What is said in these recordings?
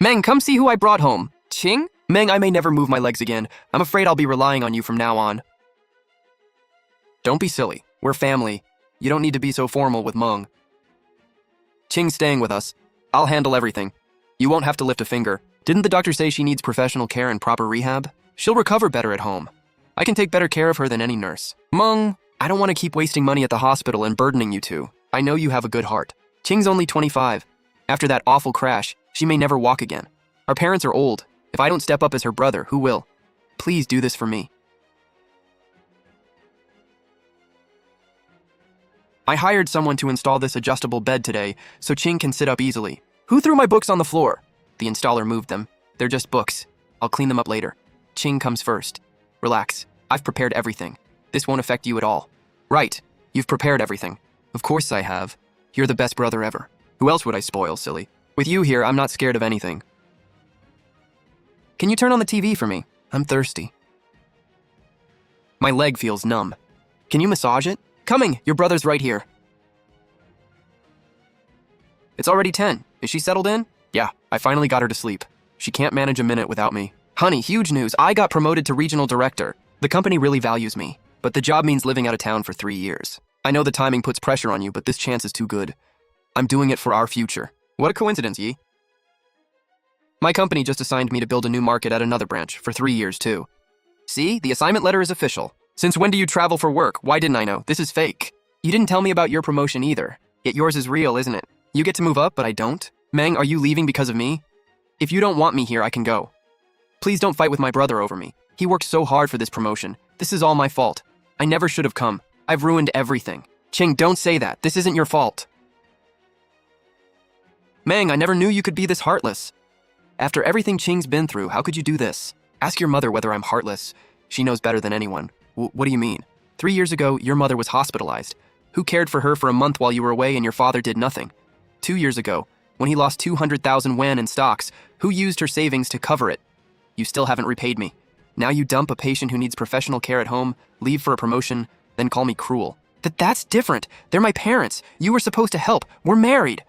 Meng, come see who I brought home. Ching? Meng, I may never move my legs again. I'm afraid I'll be relying on you from now on. Don't be silly. We're family. You don't need to be so formal with Meng. Ching's staying with us. I'll handle everything. You won't have to lift a finger. Didn't the doctor say she needs professional care and proper rehab? She'll recover better at home. I can take better care of her than any nurse. Meng, I don't want to keep wasting money at the hospital and burdening you two. I know you have a good heart. Ching's only 25. After that awful crash, she may never walk again. Our parents are old. If I don't step up as her brother, who will? Please do this for me. I hired someone to install this adjustable bed today, so Ching can sit up easily. Who threw my books on the floor? The installer moved them. They're just books. I'll clean them up later. Ching comes first. Relax. I've prepared everything. This won't affect you at all. Right. You've prepared everything. Of course I have. You're the best brother ever. Who else would I spoil, silly? With you here, I'm not scared of anything. Can you turn on the TV for me? I'm thirsty. My leg feels numb. Can you massage it? Coming! Your brother's right here. It's already 10. Is she settled in? Yeah, I finally got her to sleep. She can't manage a minute without me. Honey, huge news. I got promoted to regional director. The company really values me, but the job means living out of town for 3 years. I know the timing puts pressure on you, but this chance is too good. I'm doing it for our future. What a coincidence, Yi. My company just assigned me to build a new market at another branch for 3 years, too. See, the assignment letter is official. Since when do you travel for work? Why didn't I know? This is fake. You didn't tell me about your promotion either. Yet yours is real, isn't it? You get to move up, but I don't? Meng, are you leaving because of me? If you don't want me here, I can go. Please don't fight with my brother over me. He worked so hard for this promotion. This is all my fault. I never should have come. I've ruined everything. Ching, don't say that. This isn't your fault. Meng, I never knew you could be this heartless. After everything Ching's been through, how could you do this? Ask your mother whether I'm heartless. She knows better than anyone. What do you mean? 3 years ago, your mother was hospitalized. Who cared for her for a month while you were away and your father did nothing? 2 years ago, when he lost 200,000 yuan in stocks, who used her savings to cover it? You still haven't repaid me. Now you dump a patient who needs professional care at home, leave for a promotion, then call me cruel. That's different. They're my parents. You were supposed to help. We're married.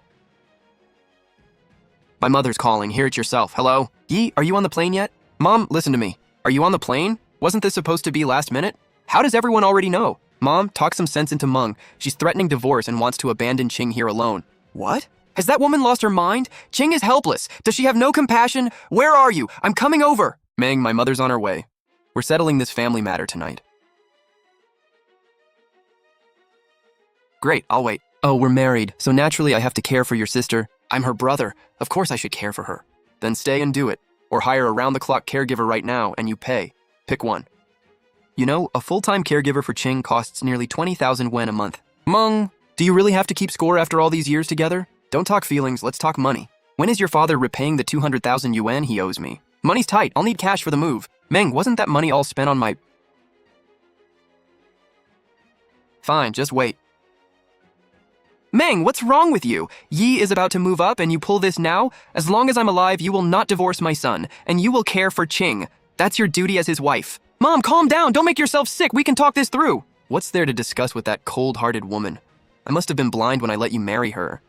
My mother's calling. Hear it yourself. Hello? Yi, are you on the plane yet? Mom, listen to me. Are you on the plane? Wasn't this supposed to be last minute? How does everyone already know? Mom, talk some sense into Meng. She's threatening divorce and wants to abandon Ching here alone. What? Has that woman lost her mind? Ching is helpless. Does she have no compassion? Where are you? I'm coming over. Meng, my mother's on her way. We're settling this family matter tonight. Great, I'll wait. Oh, we're married, so naturally I have to care for your sister. I'm her brother. Of course I should care for her. Then stay and do it. Or hire a round-the-clock caregiver right now and you pay. Pick one. You know, a full-time caregiver for Ching costs nearly 20,000 yuan a month. Meng, do you really have to keep score after all these years together? Don't talk feelings, let's talk money. When is your father repaying the 200,000 yuan he owes me? Money's tight, I'll need cash for the move. Meng, wasn't that money all spent on my... Fine, just wait. Meng, what's wrong with you? Yi is about to move up and you pull this now? As long as I'm alive, you will not divorce my son, and you will care for Ching. That's your duty as his wife. Mom, calm down, don't make yourself sick, we can talk this through. What's there to discuss with that cold-hearted woman? I must have been blind when I let you marry her.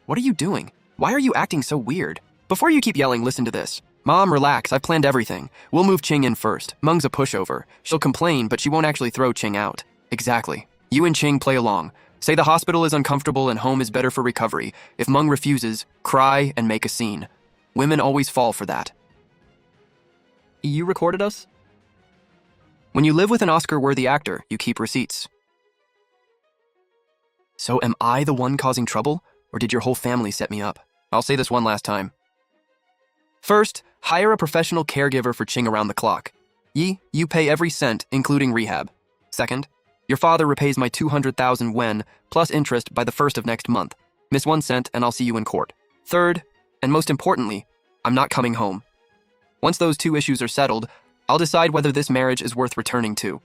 What are you doing? Why are you acting so weird? Before you keep yelling, listen to this. Mom, relax, I've planned everything. We'll move Ching in first. Meng's a pushover. She'll complain, but she won't actually throw Ching out. Exactly. You and Ching play along. Say the hospital is uncomfortable and home is better for recovery. If Meng refuses, cry and make a scene. Women always fall for that. You recorded us? When you live with an Oscar-worthy actor, you keep receipts. So am I the one causing trouble, or did your whole family set me up? I'll say this one last time. First, hire a professional caregiver for Ching around the clock. Yi, you pay every cent, including rehab. Second, your father repays my 200,000 yuan plus interest by the 1st of next month. Miss 1 cent and I'll see you in court. Third, and most importantly, I'm not coming home. Once those 2 issues are settled, I'll decide whether this marriage is worth returning to.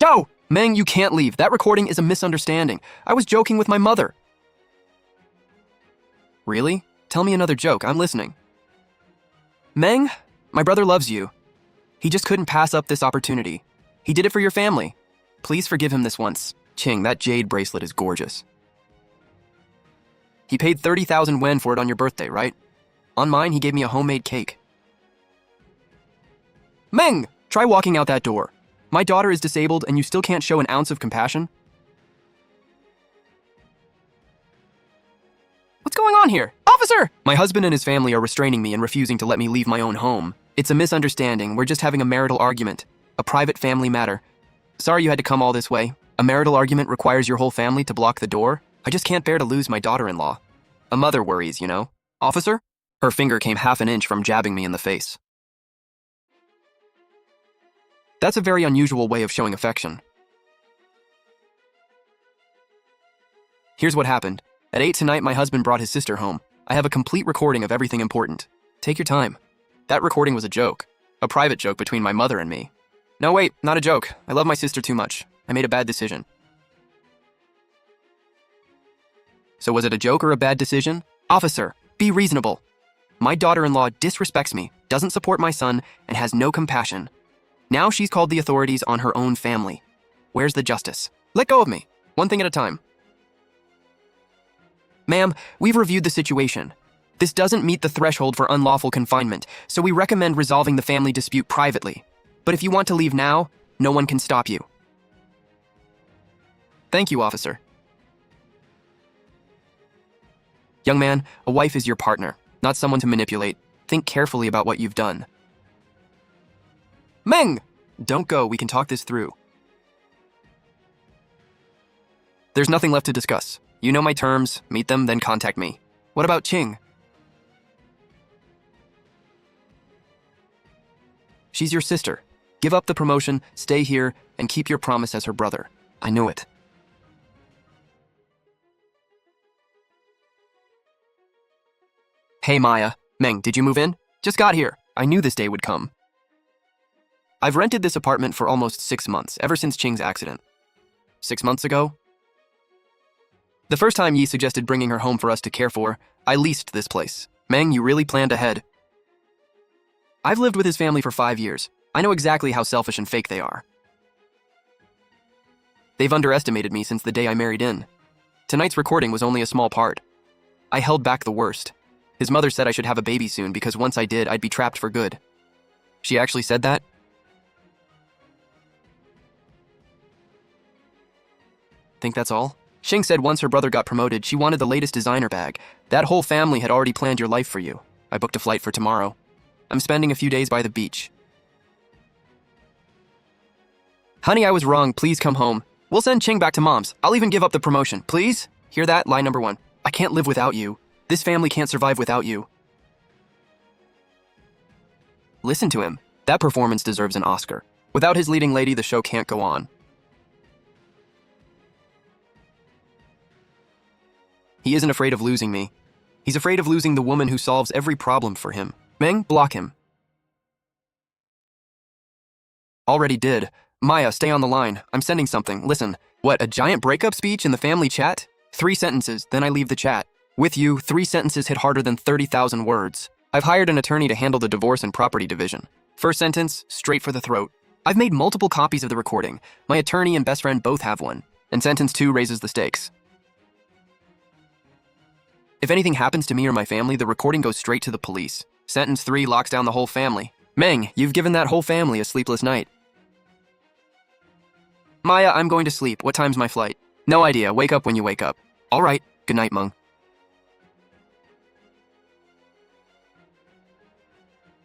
Go! Meng, you can't leave. That recording is a misunderstanding. I was joking with my mother. Really? Tell me another joke. I'm listening. Meng, my brother loves you. He just couldn't pass up this opportunity. He did it for your family. Please forgive him this once. Ching, that jade bracelet is gorgeous. He paid 30,000 yen for it on your birthday, right? On mine, he gave me a homemade cake. Meng! Try walking out that door. My daughter is disabled and you still can't show an ounce of compassion? What's going on here? Officer! My husband and his family are restraining me and refusing to let me leave my own home. It's a misunderstanding. We're just having a marital argument. A private family matter. Sorry you had to come all this way. A marital argument requires your whole family to block the door? I just can't bear to lose my daughter-in-law. A mother worries, you know. Officer? Her finger came half an inch from jabbing me in the face. That's a very unusual way of showing affection. Here's what happened. At 8 tonight, my husband brought his sister home. I have a complete recording of everything important. Take your time. That recording was a joke. A private joke between my mother and me. No, wait, not a joke. I love my sister too much. I made a bad decision. So was it a joke or a bad decision? Officer, be reasonable. My daughter-in-law disrespects me, doesn't support my son, and has no compassion. Now she's called the authorities on her own family. Where's the justice? Let go of me. One thing at a time. Ma'am, we've reviewed the situation. This doesn't meet the threshold for unlawful confinement, so we recommend resolving the family dispute privately. But if you want to leave now, no one can stop you. Thank you, officer. Young man, a wife is your partner, not someone to manipulate. Think carefully about what you've done. Meng! Don't go, we can talk this through. There's nothing left to discuss. You know my terms, meet them, then contact me. What about Ching? She's your sister. Give up the promotion, stay here, and keep your promise as her brother. I know it. Hey Maya. Meng, did you move in? Just got here. I knew this day would come. I've rented this apartment for almost 6 months, ever since Ching's accident. 6 months ago? The first time Yi suggested bringing her home for us to care for, I leased this place. Meng, you really planned ahead. I've lived with his family for 5 years. I know exactly how selfish and fake they are. They've underestimated me since the day I married in. Tonight's recording was only a small part. I held back the worst. His mother said I should have a baby soon because once I did, I'd be trapped for good. She actually said that? Think that's all? Xing said once her brother got promoted, she wanted the latest designer bag. That whole family had already planned your life for you. I booked a flight for tomorrow. I'm spending a few days by the beach. Honey, I was wrong. Please come home. We'll send Ching back to mom's. I'll even give up the promotion. Please? Hear that? Line number 1. I can't live without you. This family can't survive without you. Listen to him. That performance deserves an Oscar. Without his leading lady, the show can't go on. He isn't afraid of losing me. He's afraid of losing the woman who solves every problem for him. Meng, block him. Already did. Maya, stay on the line. I'm sending something. Listen. What, a giant breakup speech in the family chat? 3 sentences, then I leave the chat. With you, 3 sentences hit harder than 30,000 words. I've hired an attorney to handle the divorce and property division. First sentence, straight for the throat. I've made multiple copies of the recording. My attorney and best friend both have one. And sentence 2 raises the stakes. If anything happens to me or my family, the recording goes straight to the police. Sentence 3 locks down the whole family. Meng, you've given that whole family a sleepless night. Maya, I'm going to sleep. What time's my flight? No idea. Wake up when you wake up. All right. Good night, Meng.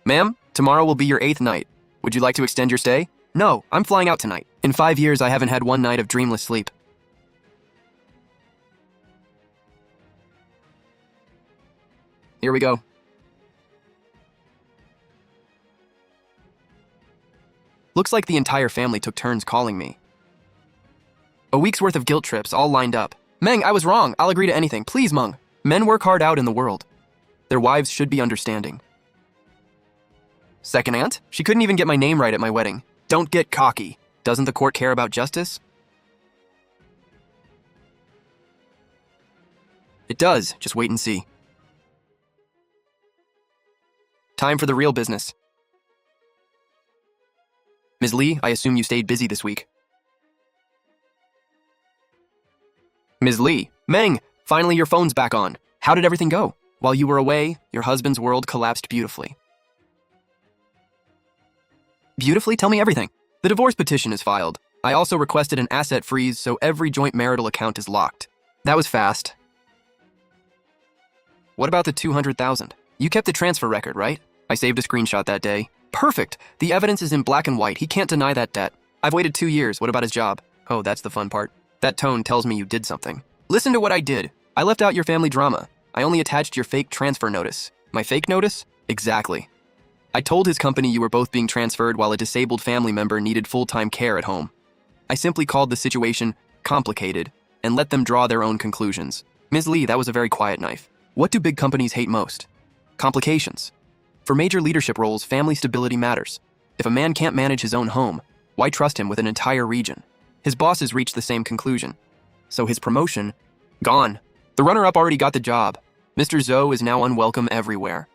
Ma'am, tomorrow will be your 8th night. Would you like to extend your stay? No, I'm flying out tonight. In 5 years, I haven't had one night of dreamless sleep. Here we go. Looks like the entire family took turns calling me. A week's worth of guilt trips all lined up. Meng, I was wrong. I'll agree to anything. Please, Meng. Men work hard out in the world. Their wives should be understanding. Second aunt? She couldn't even get my name right at my wedding. Don't get cocky. Doesn't the court care about justice? It does. Just wait and see. Time for the real business. Ms. Lee, I assume you stayed busy this week. Ms. Lee, Meng, finally your phone's back on. How did everything go? While you were away, your husband's world collapsed beautifully. Beautifully? Tell me everything. The divorce petition is filed. I also requested an asset freeze so every joint marital account is locked. That was fast. What about the $200,000? You kept the transfer record, right? I saved a screenshot that day. Perfect! The evidence is in black and white. He can't deny that debt. I've waited 2 years. What about his job? Oh, that's the fun part. That tone tells me you did something. Listen to what I did. I left out your family drama. I only attached your fake transfer notice. My fake notice? Exactly. I told his company you were both being transferred while a disabled family member needed full-time care at home. I simply called the situation complicated and let them draw their own conclusions. Ms. Lee, that was a very quiet knife. What do big companies hate most? Complications. For major leadership roles, family stability matters. If a man can't manage his own home, why trust him with an entire region? His bosses reached the same conclusion. So his promotion, gone. The runner-up already got the job. Mr. Zhou is now unwelcome everywhere.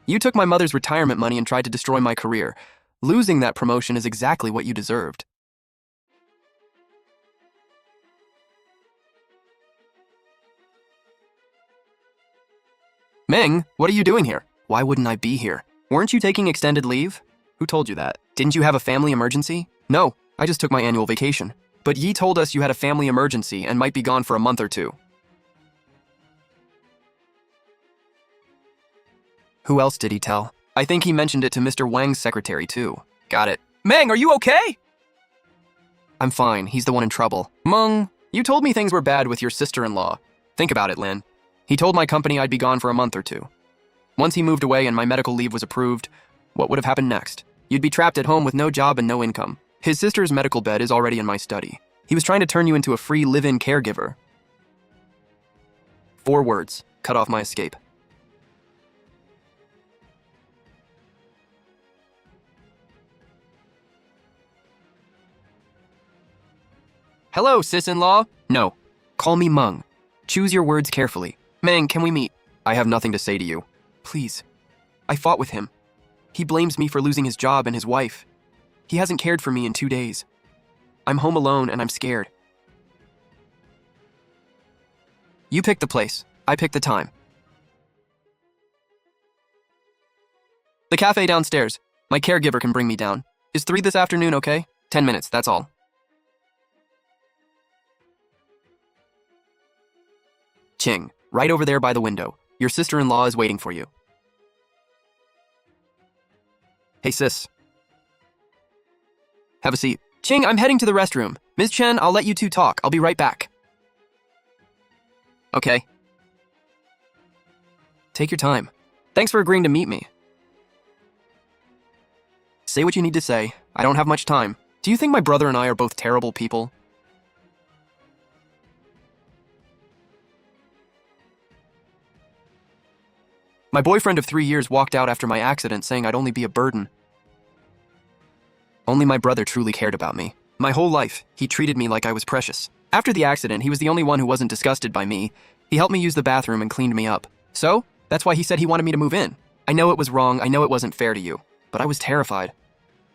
You took my mother's retirement money and tried to destroy my career. Losing that promotion is exactly what you deserved. Meng, what are you doing here? Why wouldn't I be here? Weren't you taking extended leave? Who told you that? Didn't you have a family emergency? No, I just took my annual vacation. But Yi told us you had a family emergency and might be gone for a month or two. Who else did he tell? I think he mentioned it to Mr. Wang's secretary too. Got it. Meng, are you okay? I'm fine, he's the one in trouble. Meng, you told me things were bad with your sister-in-law. Think about it, Lin. He told my company I'd be gone for a month or two. Once he moved away and my medical leave was approved, what would have happened next? You'd be trapped at home with no job and no income. His sister's medical bed is already in my study. He was trying to turn you into a free live-in caregiver. 4 words. Cut off my escape. Hello, sis-in-law. No. Call me Meng. Choose your words carefully. Meng, can we meet? I have nothing to say to you. Please. I fought with him. He blames me for losing his job and his wife. He hasn't cared for me in 2 days. I'm home alone and I'm scared. You pick the place. I pick the time. The cafe downstairs. My caregiver can bring me down. Is 3 this afternoon okay? 10 minutes, that's all. Ching, right over there by the window. Your sister-in-law is waiting for you. Hey, sis. Have a seat. Ching, I'm heading to the restroom. Ms. Chen, I'll let you two talk. I'll be right back. Okay. Take your time. Thanks for agreeing to meet me. Say what you need to say. I don't have much time. Do you think my brother and I are both terrible people? My boyfriend of 3 years walked out after my accident saying I'd only be a burden. Only my brother truly cared about me. My whole life, he treated me like I was precious. After the accident, he was the only one who wasn't disgusted by me. He helped me use the bathroom and cleaned me up. So, that's why he said he wanted me to move in. I know it was wrong, I know it wasn't fair to you, but I was terrified.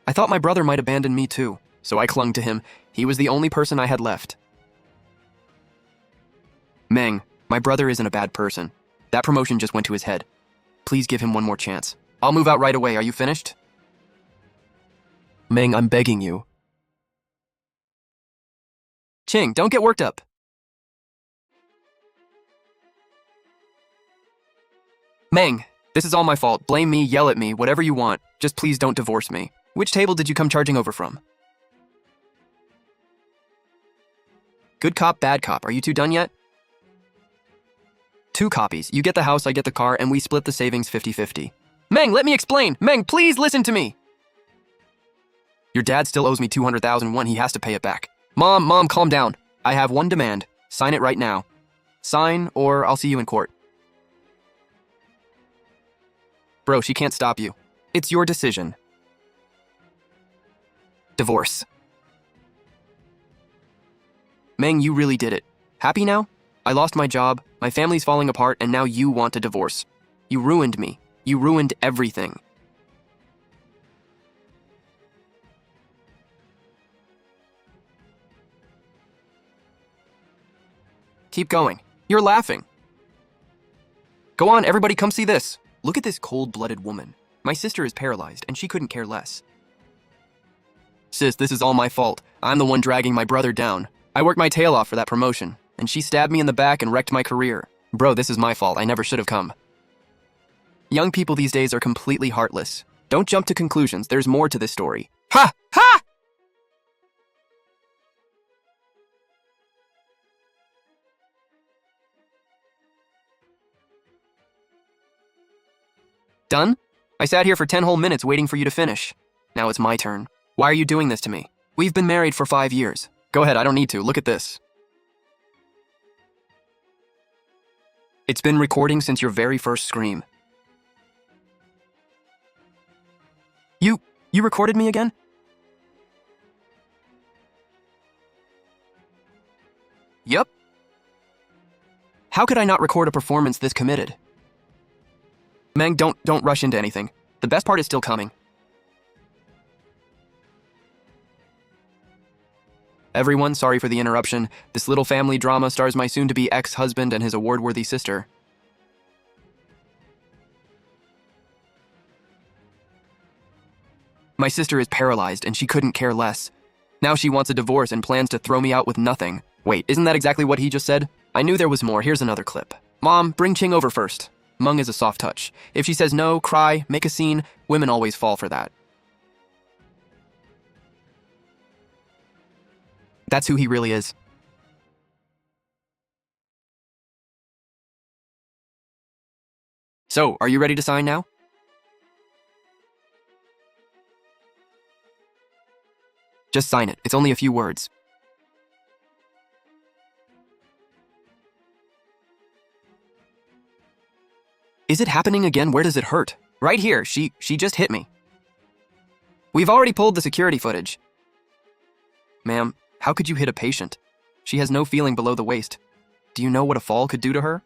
I thought my brother might abandon me too, so I clung to him. He was the only person I had left. Meng, my brother isn't a bad person. That promotion just went to his head. Please give him one more chance. I'll move out right away. Are you finished? Meng, I'm begging you. Ching, don't get worked up. Meng, this is all my fault. Blame me, yell at me, whatever you want. Just please don't divorce me. Which table did you come charging over from? Good cop, bad cop. Are you two done yet? 2 copies. You get the house, I get the car, and we split the savings 50-50. Meng, let me explain! Meng, please listen to me! Your dad still owes me $200,001. He has to pay it back. Mom, calm down. I have one demand. Sign it right now. Sign, or I'll see you in court. Bro, she can't stop you. It's your decision. Divorce. Meng, you really did it. Happy now? I lost my job, my family's falling apart, and now you want a divorce. You ruined me. You ruined everything. Keep going. You're laughing. Go on, everybody come see this. Look at this cold-blooded woman. My sister is paralyzed, and she couldn't care less. Sis, this is all my fault. I'm the one dragging my brother down. I worked my tail off for that promotion, and she stabbed me in the back and wrecked my career. Bro, this is my fault. I never should have come. Young people these days are completely heartless. Don't jump to conclusions. There's more to this story. Ha! Ha! Done? I sat here for 10 whole minutes waiting for you to finish. Now it's my turn. Why are you doing this to me? We've been married for 5 years. Go ahead, I don't need to. Look at this. It's been recording since your very first scream. You recorded me again? Yup. How could I not record a performance this committed? Meng, don't rush into anything. The best part is still coming. Everyone, sorry for the interruption. This little family drama stars my soon-to-be ex-husband and his award-worthy sister. My sister is paralyzed, and she couldn't care less. Now she wants a divorce and plans to throw me out with nothing. Wait, isn't that exactly what he just said? I knew there was more. Here's another clip. Mom, bring Ching over first. Meng is a soft touch. If she says no, cry, make a scene, women always fall for that. That's who he really is. So, are you ready to sign now? Just sign it. It's only a few words. Is it happening again? Where does it hurt? Right here. She just hit me. We've already pulled the security footage. Ma'am, how could you hit a patient? She has no feeling below the waist. Do you know what a fall could do to her?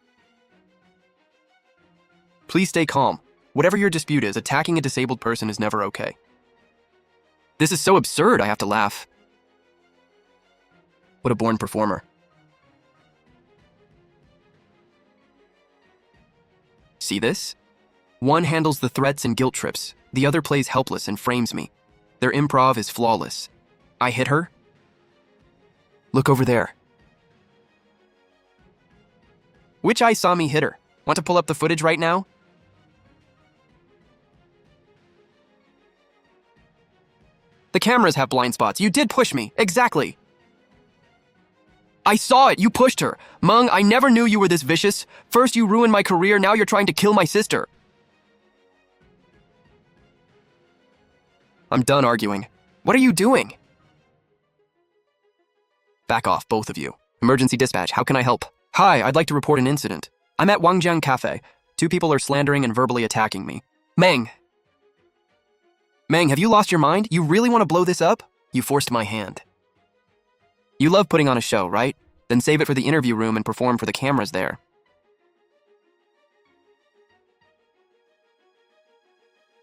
Please stay calm. Whatever your dispute is, attacking a disabled person is never okay. This is so absurd, I have to laugh. What a born performer. See this? One handles the threats and guilt trips. The other plays helpless and frames me. Their improv is flawless. I hit her. Look over there. Which eye saw me hit her? Want to pull up the footage right now? The cameras have blind spots. You did push me. Exactly. I saw it. You pushed her. Meng, I never knew you were this vicious. First you ruined my career, now you're trying to kill my sister. I'm done arguing. What are you doing? Back off, both of you. Emergency dispatch, how can I help? Hi, I'd like to report an incident. I'm at Wangjiang Cafe. 2 people are slandering and verbally attacking me. Meng, have you lost your mind? You really want to blow this up? You forced my hand. You love putting on a show, right? Then save it for the interview room and perform for the cameras there.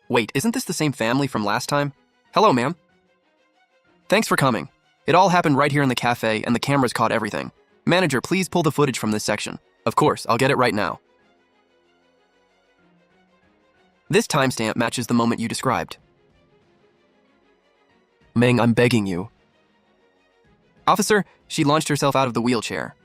Wait, isn't this the same family from last time? Hello, ma'am. Thanks for coming. It all happened right here in the cafe, and the cameras caught everything. Manager, please pull the footage from this section. Of course, I'll get it right now. This timestamp matches the moment you described. Meng, I'm begging you. Officer, she launched herself out of the wheelchair.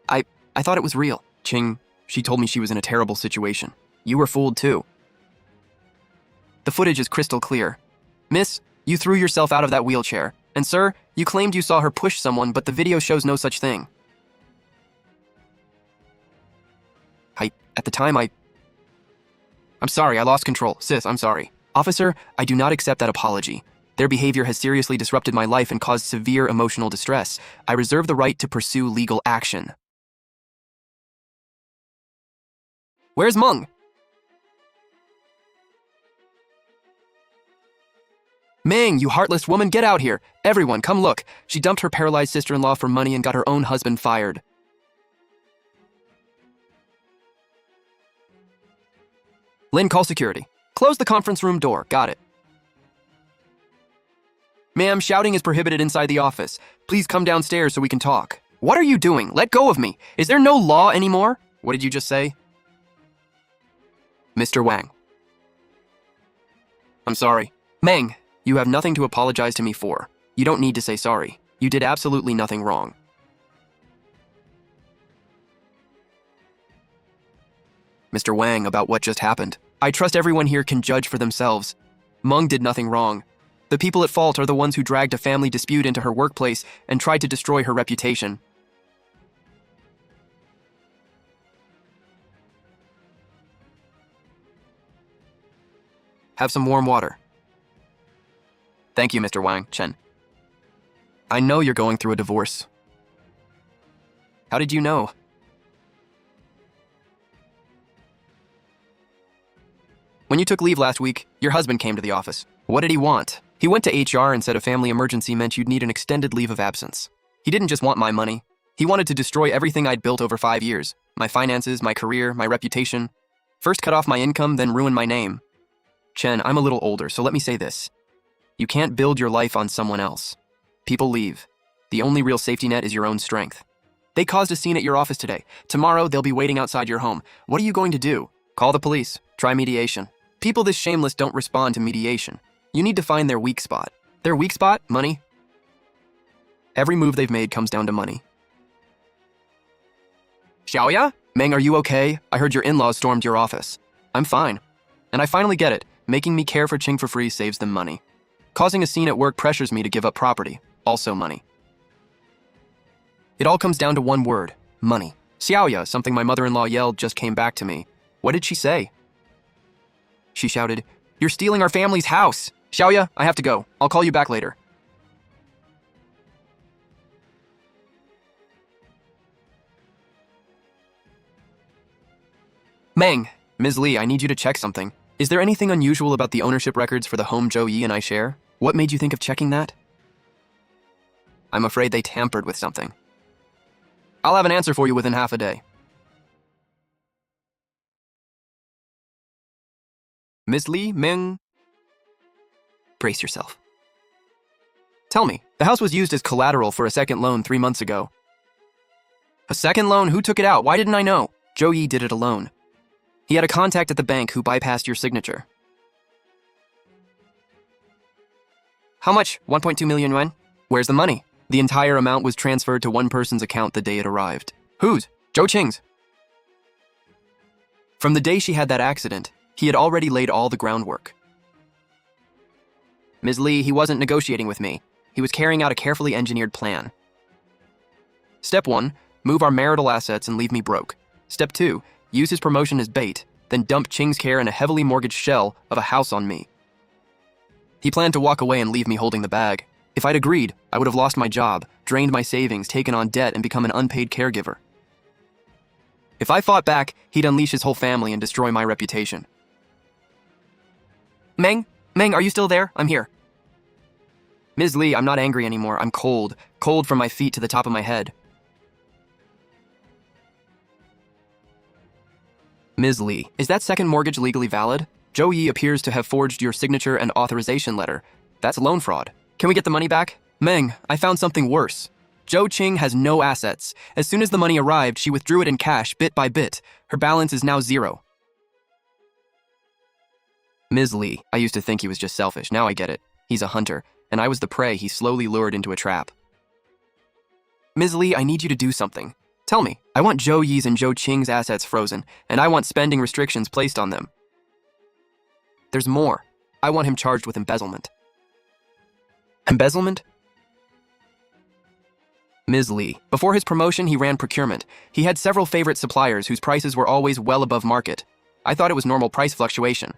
I thought it was real. Ching, she told me she was in a terrible situation. You were fooled too. The footage is crystal clear. Miss, you threw yourself out of that wheelchair. And sir, you claimed you saw her push someone, but the video shows no such thing. At the time, I'm sorry, I lost control. Sis, I'm sorry. Officer, I do not accept that apology. Their behavior has seriously disrupted my life and caused severe emotional distress. I reserve the right to pursue legal action. Where's Meng? Meng, you heartless woman, get out here. Everyone, come look. She dumped her paralyzed sister-in-law for money and got her own husband fired. Lynn, call security. Close the conference room door. Got it. Ma'am, shouting is prohibited inside the office. Please come downstairs so we can talk. What are you doing? Let go of me. Is there no law anymore? What did you just say? Mr. Wang. I'm sorry. Meng, you have nothing to apologize to me for. You don't need to say sorry. You did absolutely nothing wrong. Mr. Wang, about what just happened. I trust everyone here can judge for themselves. Meng did nothing wrong. The people at fault are the ones who dragged a family dispute into her workplace and tried to destroy her reputation. Have some warm water. Thank you, Mr. Wang. Chen. I know you're going through a divorce. How did you know? When you took leave last week, your husband came to the office. What did he want? He went to HR and said a family emergency meant you'd need an extended leave of absence. He didn't just want my money. He wanted to destroy everything I'd built over 5 years. My finances, my career, my reputation. First cut off my income, then ruin my name. Chen, I'm a little older, so let me say this. You can't build your life on someone else. People leave. The only real safety net is your own strength. They caused a scene at your office today. Tomorrow, they'll be waiting outside your home. What are you going to do? Call the police. Try mediation. People this shameless don't respond to mediation. You need to find their weak spot. Their weak spot? Money. Every move they've made comes down to money. Xiaoya? Meng, are you okay? I heard your in-laws stormed your office. I'm fine. And I finally get it. Making me care for Qing for free saves them money. Causing a scene at work pressures me to give up property. Also money. It all comes down to one word. Money. Xiaoya, something my mother-in-law yelled, just came back to me. What did she say? She shouted, "You're stealing our family's house!" Xiaoya, I have to go. I'll call you back later. Meng, Ms. Li, I need you to check something. Is there anything unusual about the ownership records for the home Zhou Yi and I share? What made you think of checking that? I'm afraid they tampered with something. I'll have an answer for you within half a day. Ms. Li, Meng. Brace yourself. Tell me, the house was used as collateral for a second loan 3 months ago. A second loan? Who took it out? Why didn't I know? Zhou Yi did it alone. He had a contact at the bank who bypassed your signature. How much? 1.2 million yuan? Where's the money? The entire amount was transferred to one person's account the day it arrived. Whose? Zhou Qing's. From the day she had that accident, he had already laid all the groundwork. Ms. Li, he wasn't negotiating with me. He was carrying out a carefully engineered plan. Step 1, move our marital assets and leave me broke. Step 2, use his promotion as bait, then dump Qing's care in a heavily mortgaged shell of a house on me. He planned to walk away and leave me holding the bag. If I'd agreed, I would have lost my job, drained my savings, taken on debt, and become an unpaid caregiver. If I fought back, he'd unleash his whole family and destroy my reputation. Meng, are you still there? I'm here. Ms. Li, I'm not angry anymore. I'm cold. Cold from my feet to the top of my head. Ms. Li, is that second mortgage legally valid? Zhou Yi appears to have forged your signature and authorization letter. That's loan fraud. Can we get the money back? Meng, I found something worse. Zhou Qing has no assets. As soon as the money arrived, she withdrew it in cash, bit by bit. Her balance is now 0. Ms. Li, I used to think he was just selfish. Now I get it. He's a hunter, and I was the prey he slowly lured into a trap. Ms. Li, I need you to do something. Tell me, I want Zhou Yi's and Zhou Qing's assets frozen, and I want spending restrictions placed on them. There's more. I want him charged with embezzlement. Embezzlement? Ms. Li, before his promotion, he ran procurement. He had several favorite suppliers whose prices were always well above market. I thought it was normal price fluctuation.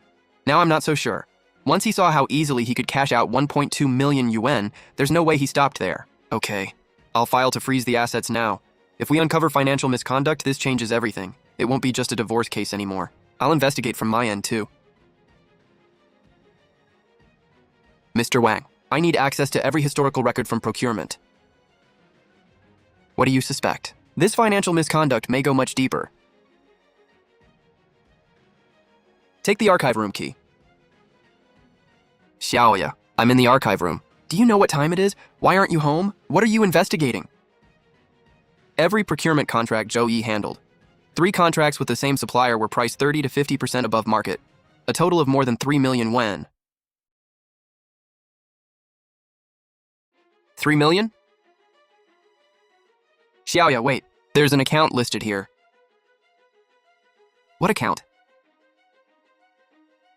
Now I'm not so sure. Once he saw how easily he could cash out 1.2 million yuan, there's no way he stopped there. Okay, I'll file to freeze the assets now. If we uncover financial misconduct, this changes everything. It won't be just a divorce case anymore. I'll investigate from my end, too. Mr. Wang, I need access to every historical record from procurement. What do you suspect? This financial misconduct may go much deeper. Take the archive room key. Xiaoya, I'm in the archive room. Do you know what time it is? Why aren't you home? What are you investigating? Every procurement contract Zhou Yi handled. 3 contracts with the same supplier were priced 30 to 50% above market. A total of more than 3 million yuan. 3 million? Xiaoya, wait. There's an account listed here. What account?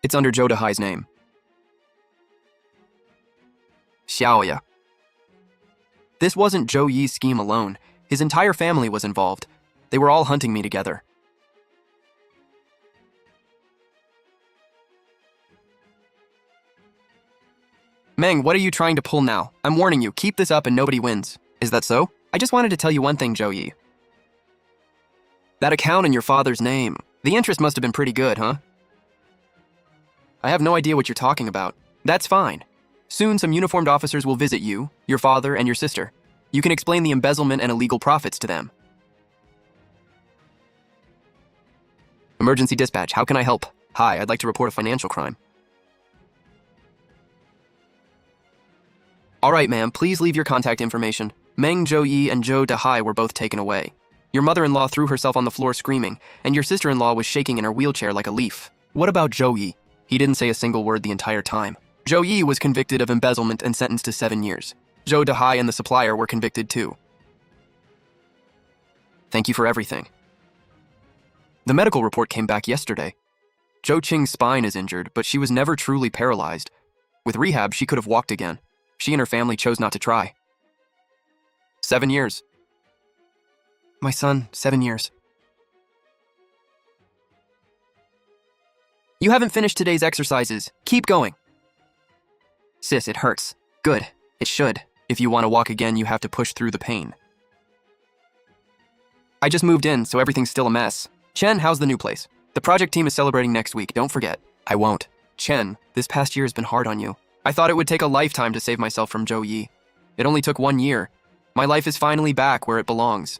It's under Zhou Dahai's name. Xiaoya. This wasn't Zhou Yi's scheme alone. His entire family was involved. They were all hunting me together. Meng, what are you trying to pull now? I'm warning you, keep this up and nobody wins. Is that so? I just wanted to tell you one thing, Zhou Yi. That account in your father's name. The interest must have been pretty good, huh? I have no idea what you're talking about. That's fine. Soon some uniformed officers will visit you, your father, and your sister. You can explain the embezzlement and illegal profits to them. Emergency dispatch, how can I help? Hi, I'd like to report a financial crime. All right, ma'am, please leave your contact information. Meng Zhou Yi and Zhou Dahai were both taken away. Your mother-in-law threw herself on the floor screaming, and your sister-in-law was shaking in her wheelchair like a leaf. What about Zhou Yi? He didn't say a single word the entire time. Zhou Yi was convicted of embezzlement and sentenced to 7 years. Zhou Dahai and the supplier were convicted too. Thank you for everything. The medical report came back yesterday. Zhou Qing's spine is injured, but she was never truly paralyzed. With rehab, she could have walked again. She and her family chose not to try. 7 years. My son, 7 years. You haven't finished today's exercises. Keep going. Sis, it hurts. Good. It should. If you want to walk again, you have to push through the pain. I just moved in, so everything's still a mess. Chen, how's the new place? The project team is celebrating next week, don't forget. I won't. Chen, this past year has been hard on you. I thought it would take a lifetime to save myself from Zhou Yi. It only took 1 year. My life is finally back where it belongs.